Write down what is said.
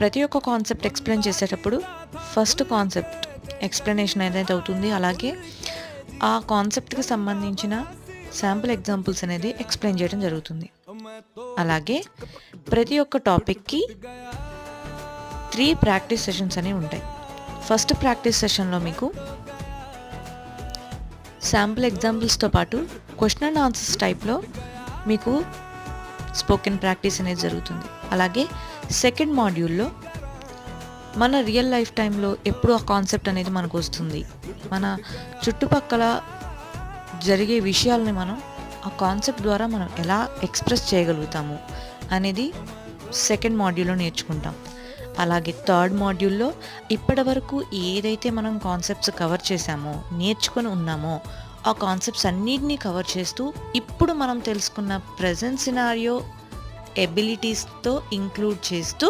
ప్రతి ఒక్క concept explain చేసేటప్పుడు ఫస్ట్ కాన్సెప్ట్ ఎక్స్ప్లెనేషన్ ఏదైతే అవుతుంది, అలాగే ఆ కాన్సెప్ట్కి సంబంధించిన శాంపుల్ ఎగ్జాంపుల్స్ అనేది ఎక్స్ప్లెయిన్ చేయడం జరుగుతుంది. అలాగే ప్రతి ఒక్క టాపిక్కి 3 ప్రాక్టీస్ సెషన్స్ అనేవి ఉంటాయి. ఫస్ట్ ప్రాక్టీస్ సెషన్లో మీకు శాంపుల్ ఎగ్జాంపుల్స్తో పాటు క్వశ్చన్ అండ్ ఆన్సర్స్ టైప్లో మీకు స్పోకెన్ ప్రాక్టీస్ అనేది జరుగుతుంది. అలాగే సెకండ్ మాడ్యూల్లో మన రియల్ లైఫ్ టైంలో ఎప్పుడు ఆ కాన్సెప్ట్ అనేది మనకు వస్తుంది, మన చుట్టుపక్కల జరిగే విషయాలని మనం ఆ కాన్సెప్ట్ ద్వారా మనం ఎలా ఎక్స్ప్రెస్ చేయగలుగుతాము అనేది సెకండ్ మాడ్యూల్లో నేర్చుకుంటాం. అలాగే థర్డ్ మాడ్యూల్లో ఇప్పటి వరకు ఏదైతే మనం కాన్సెప్ట్స్ కవర్ చేసామో, నేర్చుకొని ఉన్నామో ఆ కాన్సెప్ట్స్ అన్నిటినీ కవర్ చేస్తూ ఇప్పుడు మనం తెలుసుకున్న ప్రజెంట్ సినారియో ఎబిలిటీస్తో ఇంక్లూడ్ చేస్తూ